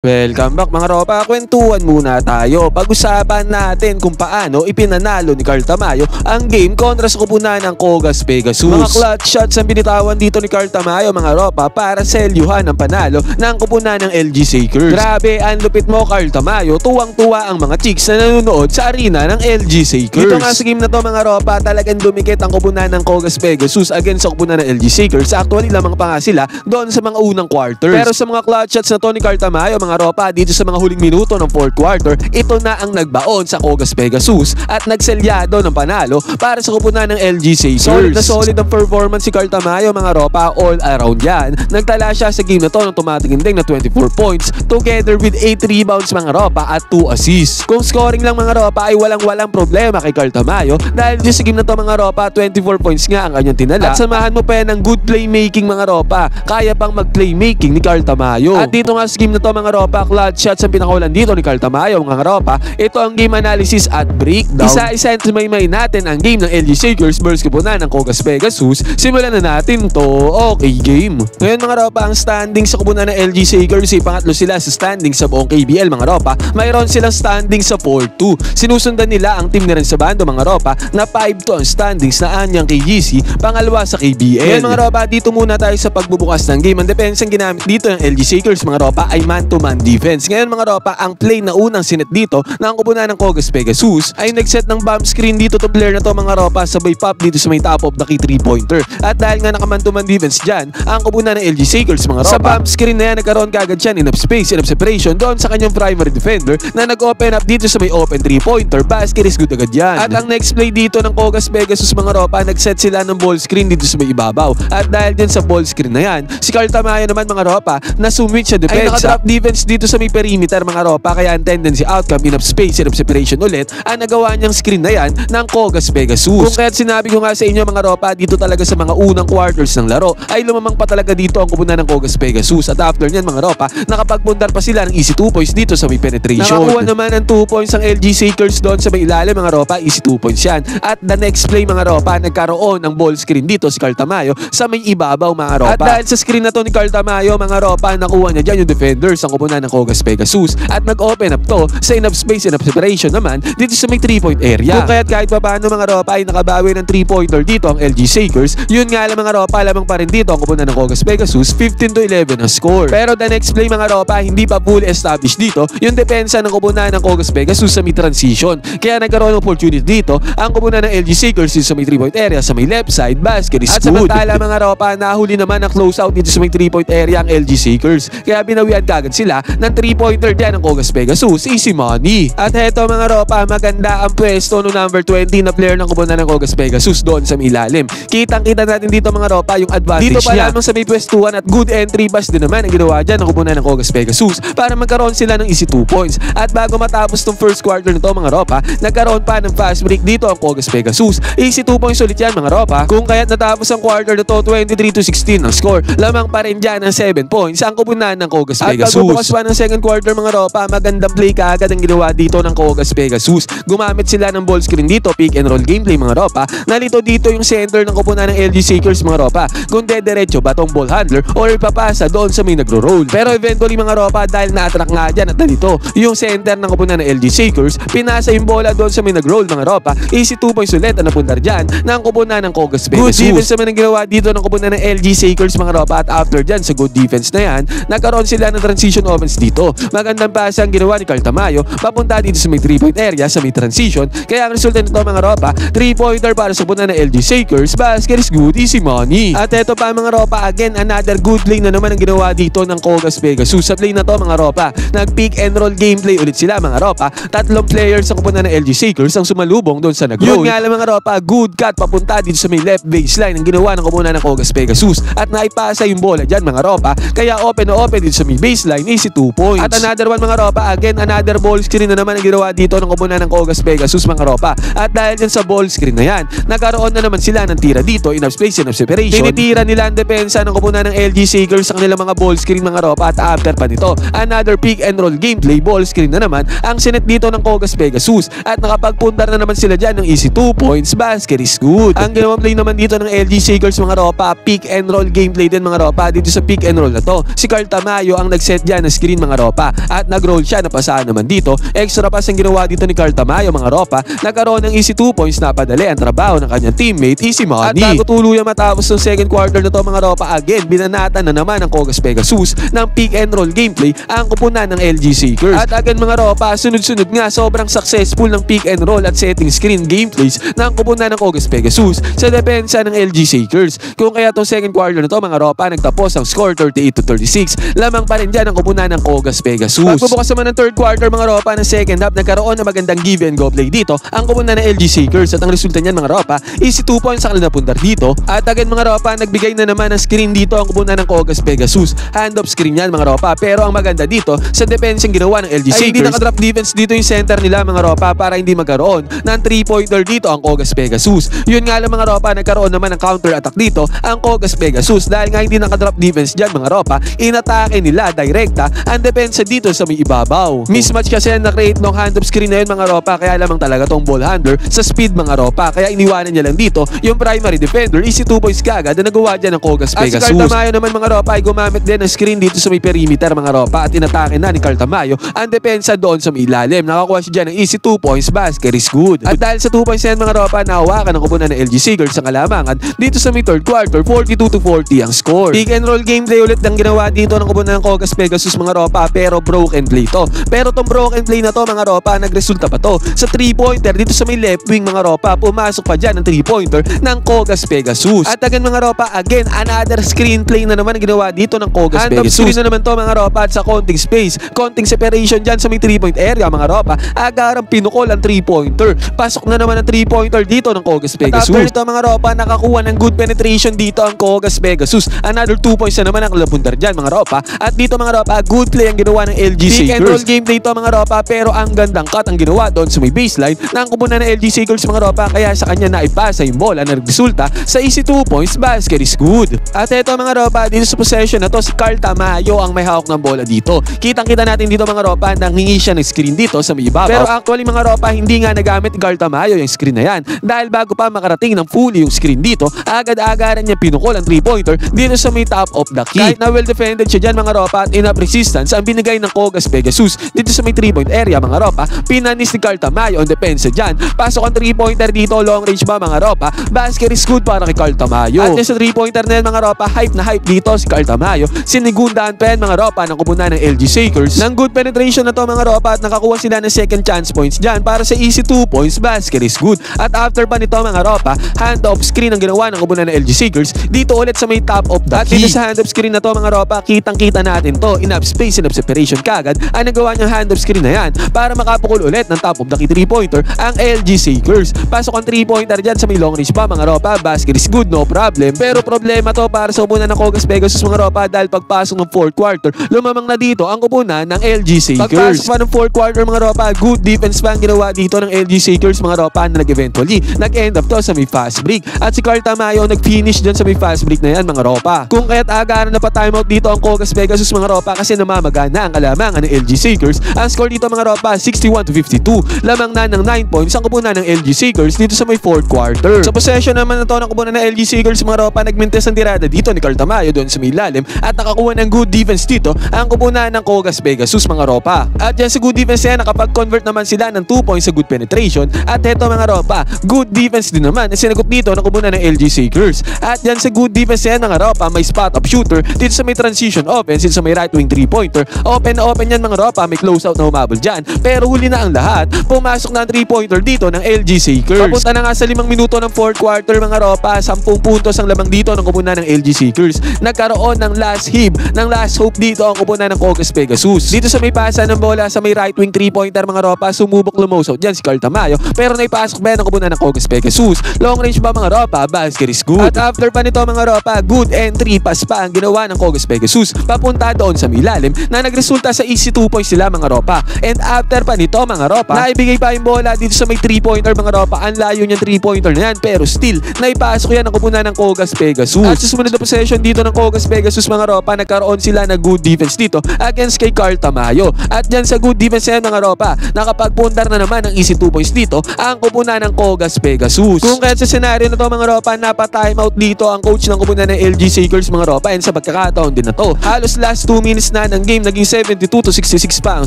Welcome back mga ropa, kwentuhan muna tayo. Pag-usapan natin kung paano ipinanalo ni Carl Tamayo ang game kontra sa kupunan ng Kogas Pegasus. Mga clutch shots ang binitawan dito ni Carl Tamayo mga ropa para selyuhan ang panalo ng kupunan ng LG Sakers. Grabe, ang lupit mo Carl Tamayo, tuwang-tuwa ang mga chicks na nanonood sa arena ng LG Sakers. Dito nga sa game na to mga ropa, talagang dumikit ang kupunan ng Kogas Pegasus against sa kupunan ng LG Sakers. Actually lamang pa nga sila doon sa mga unang quarters. Pero sa mga clutch shots na to ni Carl Tamayo mga ropa, dito sa mga huling minuto ng 4th quarter, ito na ang nagbaon sa Kogas Pegasus at nagselyado ng panalo para sa kupunan ng LG Sakers. Solid na solid ang performance si Carl Tamayo mga ropa, all around yan. Nagtala siya sa game na to ng tumatinginding na 24 points together with 8 rebounds mga ropa at 2 assists. Kung scoring lang mga ropa ay walang problema kay Carl Tamayo dahil dito sa game na to mga ropa, 24 points nga ang kanyang tinala. At samahan mo pa yan ng good playmaking mga ropa, kaya pang mag-playmaking ni Carl Tamayo. At dito nga sa game na to mga ropa, clutch shots ang pinakawalan dito ni Carl Tamayo mga ropa. Ito ang game analysis at breakdown. Isa-isa may natin ang game ng LG Sakers versus kupunan ng Kogas Pegasus. Simulan na natin to. Okay game. Ngayon mga ropa, ang standing sa kupunan ng LG Sakers ay pangatlo sila sa standing sa buong KBL mga ropa. Mayroon silang standing sa 4-2. Sinusundan nila ang team na rin sa bando mga ropa na 5-2 ang standings na anyang KGC, pangalawa sa KBL. Ngayon mga ropa, dito muna tayo sa pagbubukas ng game. Ang defense ang ginamit dito ng LG Sakers mga ropa ay man-to-man defense. Ngayon mga ropa, ang play na unang sinet dito ng kupunan ng Kogas Pegasus ay nagset ng bomb screen dito to player na to mga ropa, sabay pop dito sa may top of the key 3-pointer. At dahil nga nakaman-to-man defense dyan ang kupunan ng LG Sakers mga ropa, sa bomb screen na yan nagkaroon kagad siya enough space, enough separation doon sa kanyang primary defender na nag-open up dito sa may open 3-pointer. Basket is good agad yan. At ang next play dito ng Kogas Pegasus mga ropa, nagset sila ng ball screen dito sa may ibabaw. At dahil dyan sa ball screen na yan, si Carl Tamayo naman mga ropa na sumwitch sa defense, ay naka-drop defense dito sa may perimeter mga ropa, kaya ang tendency outcome, enough space, enough separation ulit ang nagawa niyang screen na yan ng Kogas Pegasus. Kung kaya't sinabi ko nga sa inyo mga ropa, dito talaga sa mga unang quarters ng laro ay lumamang pa talaga dito ang kupunan ng Kogas Pegasus. At after nyan mga ropa, nakapagpundar pa sila ng easy 2 points dito sa may penetration. Nakakuha naman ng 2 points ang LG Sakers doon sa may ilalim mga ropa, easy 2 points yan. At the next play mga ropa, nagkaroon ng ball screen dito si Carl Tamayo sa may ibabaw mga ropa. At dahil sa screen na to ni Carl Tamayo mga ropa, nakuha niya dyan yung defenders ang kupunan ng Kogas Pegasus at nag-open up to sa enough space, enough separation naman dito sa may 3-point area. Kung kaya't kahit pa paano mga ropa ay nakabawi ng 3-pointer dito ang LG Sakers, yun nga lang mga ropa, lamang pa rin dito ang kupunan ng Kogas Pegasus, 15-11 ang score. Pero the next play mga ropa, hindi pa fully established dito yung depensa ng kupunan ng Kogas Pegasus sa may transition. Kaya nagkaroon ng opportunity dito ang kupunan ng LG Sakers sa may 3-point area sa may left side, basket is good. At samantala mga ropa, nahuli naman ang close out dito sa may 3-point area ang LG Sakers. Kaya binawian kagad sila ng 3-pointer dyan ng Kogas Pegasus, easy money. At heto mga ropa, maganda ang pwesto no number 20 na player ng kupunan ng Kogas Pegasus doon sa ilalim. Kitang-kita natin dito mga ropa yung advantage dito pa niya. Lamang sa may pwestuhan at good entry pass din naman ang ginawa dyan ng kupunan ng Kogas Pegasus para magkaroon sila ng easy 2 points. At bago matapos tong first quarter nito mga ropa, nagkaroon pa ng fast break dito ang Kogas Pegasus. Easy 2 points ulit yan mga ropa. Kung kaya't natapos ang quarter na to 23-16 ang score, lamang pa rin dyan ng 7 points ang kupunan ng Kogas Pegasus. At bago bukas pa ng second quarter mga ropa, magandang play kaagad ang ginawa dito ng Kogas Pegasus. Gumamit sila ng ball screen dito, pick and roll gameplay mga ropa. Nalito dito yung center ng kupunan ng LG Sakers mga ropa, kung dediretso ba tong ball handler or ipapasa doon sa may nagro-roll. Pero eventually mga ropa, dahil na-attract nga dyan at nalito yung center ng kupunan ng LG Sakers, pinasa yung bola doon sa may nag-roll mga ropa, easy 2 points ulit ang napundar dyan ng kupunan ng Kogas Pegasus. Good defense naman ang ginawa dito ng kupunan ng LG Sakers mga ropa. At after dyan sa good defense na yan, nagkaroon sila ng transition offense dito. Magandang pasa ang ginawa ni Carl Tamayo papunta dito sa may 3-point area sa may transition. Kaya ang resulta nito mga ropa, 3-pointer para sa kupunan ng LG Sakers, basket is good, easy money. At eto pa mga ropa, again another good play na naman ang ginawa dito ng Kogas Pegasus. Sa play na to mga ropa, nag-pick and roll gameplay ulit sila mga ropa. Tatlong players sa kupunan ng LG Sakers ang sumalubong doon sa nag-roll. Yun nga lang mga ropa, good cut papunta dito sa may left baseline ang ginawa ng kupunan ng Kogas Pegasus. At naipasa yung bola dyan mga ropa, kaya open na open dito sa may baseline, easy 2 points. At another one mga ropa, again another ball screen na naman ang ginawa dito ng kupunan ng Kogas Pegasus mga ropa. At dahil dyan sa ball screen na yan, nagkaroon na naman sila ng tira dito, enough space, enough separation. Tinitira nila ang depensa ng kupunan ng LG Sakers sa kanilang mga ball screen mga ropa. At after pa nito, another pick and roll gameplay, ball screen na naman ang sinet dito ng Kogas Pegasus. At nakapagpundar na naman sila dyan ng easy 2 points, basket is good. Ang ginawang play naman dito ng LG Sakers mga ropa, pick and roll gameplay din mga ropa. Dito sa pick and roll na to, si Carl Tamayo ang nagset dyan ng na screen mga ropa at nag-roll siya, napasaan naman dito. Extra pass ang ginawa dito ni Carl Tamayo mga ropa, nagkaroon ng easy 2 points na padali ang trabaho ng kanyang teammate Easy Money. At bago tuluyan matapos ng second quarter na to mga ropa, again binanatan na naman ng Kogas Pegasus ng pick and roll gameplay ang kupunan ng LG Seekers. At again mga ropa, sunod-sunod nga sobrang successful ng pick and roll at setting screen gameplays ng kupunan ng Kogas Pegasus sa depensa ng LG Seekers. Kung kaya tong second quarter na to mga ropa, nagtapos ang score 38-36, lamang pa rin dyan ang kupunan ng Kogas Pegasus. Pagbubukas naman ng third quarter mga ropa ng second half, nagkaroon ng magandang give and go play dito ang kupunan ng LG Seekers at ang resulta niyan mga ropa, easy 2 points sa kanila pundar dito. At again mga ropa, nagbigay na naman ng screen dito ang kupunan ng Kogas Pegasus. Hand off screen yan mga ropa, pero ang maganda dito sa defense yung ginawa ng LG Seekers ay hindi nakadrop defense dito yung center nila mga ropa para hindi magkaroon ng 3-pointer dito ang Kogas Pegasus. Yun nga lang mga ropa, nagkaroon naman ng counter attack dito ang Kogas Pegasus dahil nga hindi nakadrop defense dyan mga ropa, inatake nila direkta ang depensa dito sa may ibabaw. Mismatch kasi na create ng hand off screen na yun mga ropa, kaya lamang talaga tong ball handler sa speed mga ropa, kaya iniwanan niya lang dito yung primary defender, easy 2 points kagad na nagawa dyan ng Kogas Pegasus. At si Carl Tamayo naman mga ropa ay gumamit din ng screen dito sa may perimeter mga ropa at inatake na ni Carl Tamayo ang depensa doon sa may ilalim. Nakakuha siya dyan ng easy 2 points, basket is good. At dahil sa 2 points yan mga ropa, nahawakan ng kupunan ng LG Seekers ang kalamangan dito sa may third quarter, 42-40 ang score. Pick and roll gameplay ulit ang ginawa dito ng kupunan ng Kogas Pegasus mga ropa, pero broken play to. Pero tong broken play na to mga ropa, nagresulta pa to sa 3-pointer dito sa may left wing mga ropa, pumasok pa dyan ang 3-pointer ng Kogas Pegasus. At again mga ropa, again another screen play na naman ang ginawa dito ng Kogas Pegasus. Screen na naman to mga ropa at sa konting space, konting separation dyan sa may 3-point area mga ropa, agarang pinukol ang 3-pointer. Pasok na naman ang 3-pointer dito ng Kogas Pegasus. At after ito mga ropa, nakakuha ng good penetration dito ang Kogas Pegasus. Another 2 points na naman ang kalabundar dyan mga ropa. At dito mga ropa, good play ang ginawa ng LG Seekers. Pick and roll gameplay ito mga ropa, pero ang gandang cut ang ginawa doon sa may baseline ng kupunan ng LG Seekers mga ropa, kaya sa kanya naipasa yung bola na nagresulta sa easy 2 points, basket is good. At ito mga ropa, dito sa possession na to, si Carl Tamayo ang may hawak ng bola dito. Kitang-kita natin dito mga ropa, nanghingi siya ng screen dito sa may ibabaw. Pero actually mga ropa, hindi nga nagamit ni Carl Tamayo yung screen na yan dahil bago pa makarating ng fully yung screen dito, agad-agaran niya pinukol ang 3-pointer dito sa may top of the key. Kahit na well defended siya dyan mga ropa at enough resistance ang binigay ng Kogas Pegasus dito sa may 3-point area mga ropa, pinanis ni Carl Tamayo ang depensa dyan. Pasok ang 3-pointer dito, long range ba mga ropa, basket is good para kay Carl Tamayo. At sa 3-pointer na yan mga ropa, hype na hype dito si Carl Tamayo. Sinigundaan pa yan mga ropa ng kupunan ng LG Seekers ng good penetration na to mga ropa at nakakuha sila ng second chance points dyan para sa easy 2 points, basket is good. At after pa nito mga ropa, hand off screen ang ginawa ng kupunan ng LG Seekers dito ulit sa may top of the key. At dito sa hand off screen na to mga ropa, kitang-kita natin to, enough space, enough separation kagad ang nagawa niyang hand off screen na yan para makapukul ulit ng top of the key 3-pointer ang LG Seekers. Pasok ang 3-pointer dyan sa may long range pa mga ropa, basket is good, no problem. Pero problema to para sa kupunan ng Kogas Pegasus mga ropa dahil pagpasok ng 4th quarter, lumamang na dito ang kupunan ng LG Seekers. Pagpasok pa ng 4th quarter mga ropa, good defense pa ang ginawa dito ng LG Seekers mga ropa na nag-eventually nag-end up to sa may fast break. At si Carl Tamayo nag-finish dyan sa may fast break na yan mga ropa. Kung kaya't agaran na pa timeout dito ang Kogas Pegasus mga ropa kasi namamagana ang kalamangan ng LG Seekers. Ang score dito mga ropa, 61-52. Lamang na ng 9 points ang kupunan ng LG Seekers dito sa may 4th quarter. Sa possession naman na to ng kupunan ng LG Seekers mga ropa, nagmintes ang tirada dito ni Carl Tamayo doon sa may ilalim at nakakuha ng good defense dito ang kupunan ng Kogas Pegasus mga ropa. At yan sa good defense yan, nakapag-convert naman sila ng 2 points sa good penetration. At eto mga ropa, good defense din naman na sinagot dito ng kupunan ng LG Seekers. At yan sa good defense yan mga ropa, may spot up shooter dito sa may transition offense, dito sa may right wing 3-pointer. Open na open yan mga ropa, may close out na humabol dyan. Pero huli na ang lahat, pumasok na ang 3-pointer dito ng LG Seekers. Papunta na nga sa 5 minuto ng 4th quarter mga ropa, 10 puntos ang lamang dito ng kupunan ng LG Seekers. Nagkaroon ng last heave, ng last hope dito ang kupunan ng Kogas Pegasus. Dito sa may pasa ng bola sa may right wing 3-pointer mga ropa, sumubok lumosaw dyan si Carl Tamayo, pero naipasok ba ng kupunan ng Kogas Pegasus. Long range ba mga ropa, basket is good. At after pa nito mga ropa, good entry pass pa ang ginawa ng Kogas Pegasus papunta doon sa milalim na nagresulta sa easy 2 points sila mga ropa. And after pa nito mga ropa, naibigay pa yung bola dito sa may 3-pointer mga ropa. Ang layo niyang 3-pointer na yan, pero still naipasok yan ang kupunan ng Kogas Pegasus. At sa sumunod na possession dito ng Kogas Pegasus mga ropa, nagkaroon sila na good defense dito against kay Carl Tamayo. At dyan sa good defense yan mga ropa, nakapagpundar na naman ng easy 2 points dito ang kupunan ng Kogas Pegasus. Kung kaya sa senaryo na to mga ropa, napa-timeout dito ang coach ng kupunan ng LG Seekers mga ropa, and sa pagkakataon din na to, halos last 2 minutes na na ng game, naging 72-66 pa ang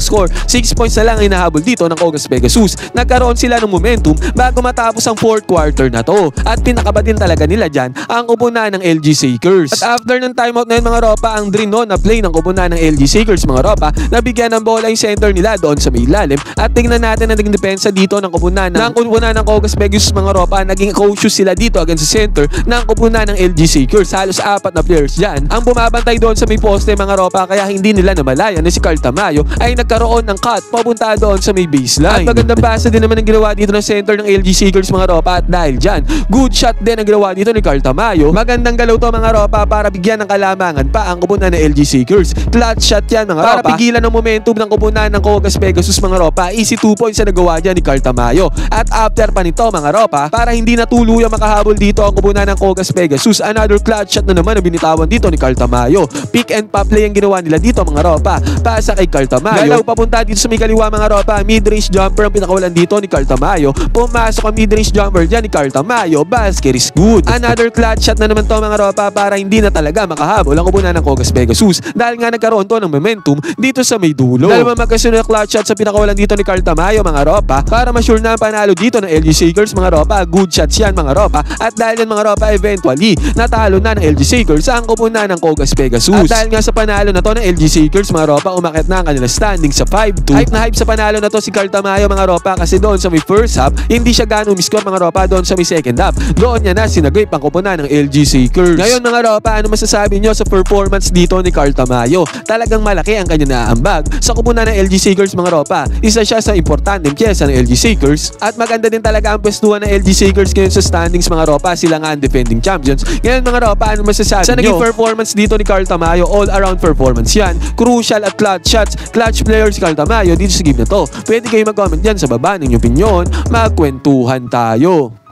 score. 6 points na lang ang hinahabol dito ng Kogas Pegasus. Nagkaroon sila ng momentum bago matapos ang 4th quarter na to. At pinakaba din talaga nila dyan ang kupunan ng LG Shakers. At after ng timeout na yun mga ropa, ang Drino na play ng kupunan ng LG Shakers mga ropa, nabigyan ng bola yung center nila doon sa may ilalim. At tingnan natin ang naging depensa dito ng kupunan ng Kogas Pegasus mga ropa. Naging cautious sila dito against sa center ng kupunan ng LG Shakers. Halos 4 na players dyan ang bumabantay doon sa may poste mga ropa, kaya hindi nila namalayan na si Carl Tamayo ay nagkaroon ng cut papunta doon sa may baseline. At magandang pasa din naman ang ginawa dito ng center ng LG Shakers mga ropa, at dahil dyan, good shot din ang ginawa dito ni Carl Tamayo. Magandang galaw to mga ropa para bigyan ng kalamangan pa ang kupunan ng LG Shakers. Clutch shot yan mga ropa para pigilan ng momentum ng kupunan ng Kogas Pegasus mga ropa. Easy 2 points na nagawa dyan ni Carl Tamayo. At after pa nito mga ropa, para hindi na tuluyang makahabol dito ang kupunan ng Kogas Pegasus, another clutch shot na naman ang binitawan dito ni Carl Tamayo. Pick and pop play ang ginawa nila dito mga ropa. Pasa kay Carl Tamayo. Galaw papunta dito sa may kaliwa mga ropa. Mid-range jumper ang pinakawalan dito ni Carl Tamayo. Pumasok ang mid-range jumper dyan ni Carl Tamayo. Basket is good. Another clutch shot na naman to mga ropa para hindi na talaga makahabol ang kupunan ng Kogas Pegasus dahil nga nagkaroon to ng momentum dito sa may dulo. Dalawang magkasunod na clutch shot sa pinakawalan dito ni Carl Tamayo mga ropa para ma-sure na ang panalo dito ng LG Shakers mga ropa. Good shots yan mga ropa. At dahil yan mga ropa, eventually natalo na ng LG Shakers ang kupunan ng Kogas Pegasus. At dahil nga sa panalo na to ng LG Shakers mga ropa, umakit na ang kanila standing sa 5-2. Hype na hype sa panalo na to si Carl Tamayo mga ropa, kasi doon sa may first half hindi siya ganong umiscore mga ropa. Doon sa may second half, doon niya na sinagay pang kupunan ng LG Shakers. Ngayon mga ropa, ano masasabi nyo sa performance dito ni Carl Tamayo? Talagang malaki ang kanya naaambag sa kupunan ng LG Shakers mga ropa. Isa siya sa importanteng pyesa ng LG Shakers, at maganda din talaga ang pwestuhan ng LG Shakers ngayon sa standings mga ropa. Sila nga ang defending champions. Ngayon mga ropa, ano masasabi sa naging performance dito ni Carl Tamayo? All around performance yan. Crucial at clutch shots. Clutch players Carl Tamayo dito sa game na to. Pwede kayo mag-comment dyan sa baba ng inyong opinion. Magkwentuhan tayo.